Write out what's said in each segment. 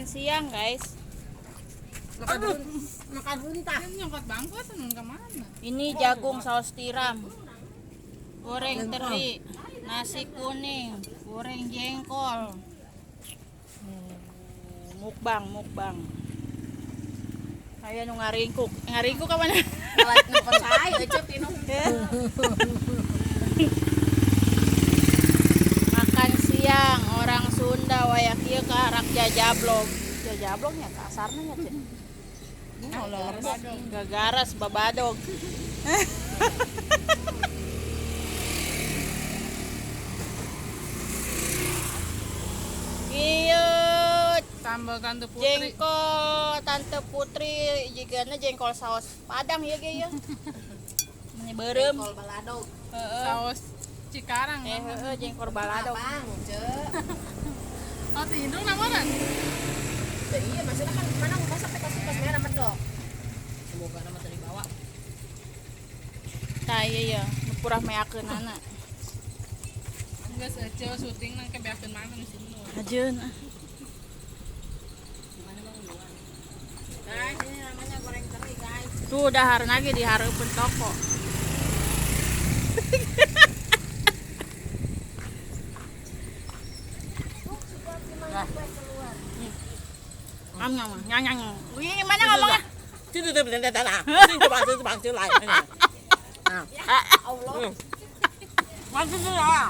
makan siang guys. Makan muntah. Nyangkut bangku seneng kemana? Ini jagung saus tiram, goreng teri, nasi kuning, goreng jengkol. Mukbang. Ayo nu ngaringkuk ka mana? Alat numpang saya cep inung. Makan siang orang Sunda waya kieu karak jajablog. Jajablognya kasarna nya teh. Gagaras babadog. Ieu Sambal tante putri. jengkol Tante Putri jigana jengkol saus Padang ya ge ya. Beureum. Kol balado. Heeh. Saus Cikarang. Heeh jengkol balado. Bang, cep. Oh, tindung namonan. Iya, maksudnya kan mana masa teh kasih pas merah medok. Semoga nama tadi bawa. Tah ieu ya, nu purah meakeunana. Geus eceu syuting nang kebeakeun mana di sini. Ajeun. Guys, ini namanya goreng teri, guys. Tuh dahar lagi di hareupeun toko. Nyang. Wih, mana ngomongnya? Itu bener tanah. Itu bang lain. Nah. Allah. Masih ya.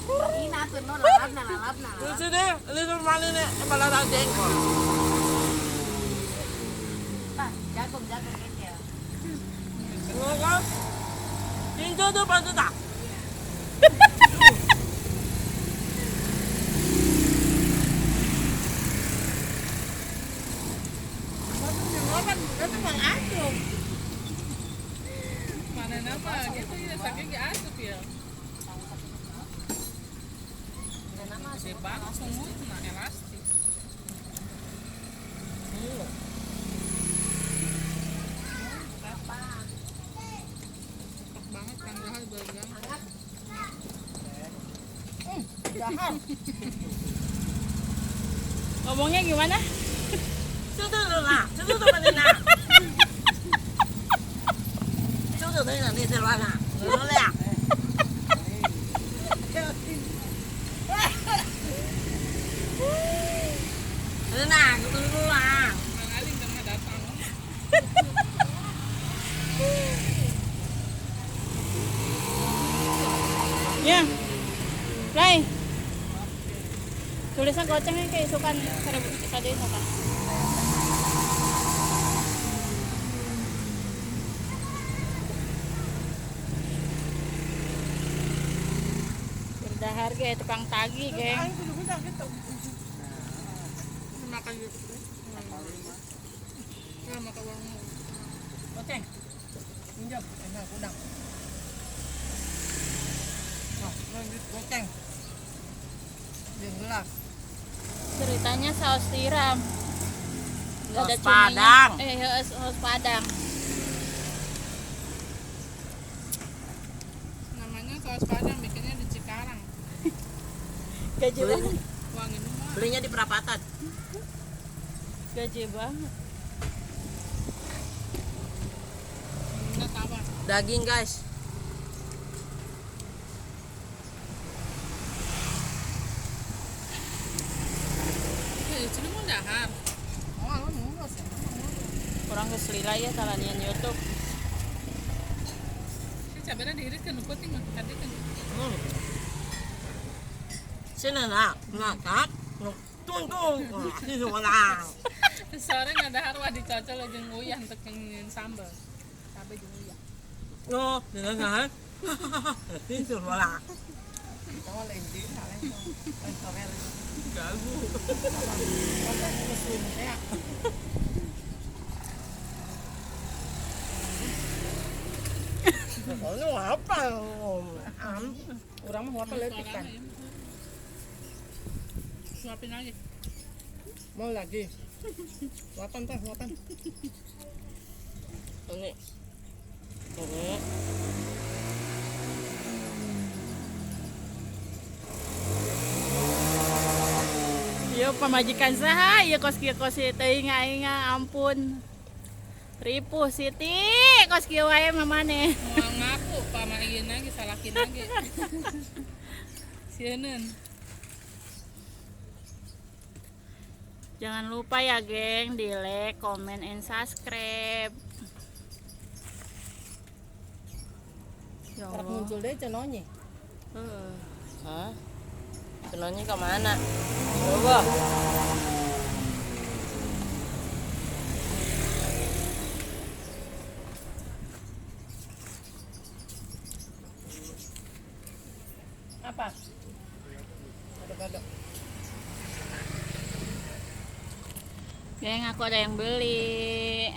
Ini natur no lalapna. Itu deh, itu mana nih? Balado jengkol. Pak, jagung ya. Enggak. Ini tuh bantu tak? Mana nama gitu ya, saking ge asup ya. Gede banget semua, nah elastis. Cepat banget kan dahal bagang. Ngomongnya gimana? Itu mana nak? Itu nanti selwana. Boleh ya? Nah, dulu lah. Mang Aling tengah datang. Ya. Play. Tulisan gocengnya kayak isukan sadeu isukan. Berdahar ge tukang tagi, geng. Makan gitu. Ya makan warung. Goceng. Pinjam, enak udang. Nah, lanjut goceng. Yang gelas. Ceritanya saus tiram. Nggak ada Saus cuminya. Padang. Saus Padang. Namanya saus Padang, bikinnya di Cikarang. Gaji banget. Wangi mah. Belinya di perapatan. Gaji banget. Enggak tahu. Daging, guys. Itu mau dahar. Oh, lu mulus ya. Kurang keselila ya talanian YouTube. Si cabana diiris kan upet nih mah tadi kan. Sini nak, tunggu. Ini orang. Sore ngadahar wah dicocol jeung uyah untuk yang sambal. Cabe jeung uyah. No, dengan ini orang. Tahu lain di lain kamera. Gagu. Ini apa? Orang mau apa lagi kan? Suapin lagi. Mau lagi? Suapan teh, suapan. Ini. Ini. Ieu pamajikan saha ieu kos kieu kos ieu teuing aing ampun. Ripuh Siti, kos kieu wae mamane. Mau ngaku pama ieu lagi salakin lagi. Sieun. Jangan lupa ya, geng, di like, comment, and subscribe. Ya Harap Allah. muncul deh cenonye. Hah? Kenonnya ke mana? Coba. Apa? Aduk-aduk. Geng, aku ada yang beli.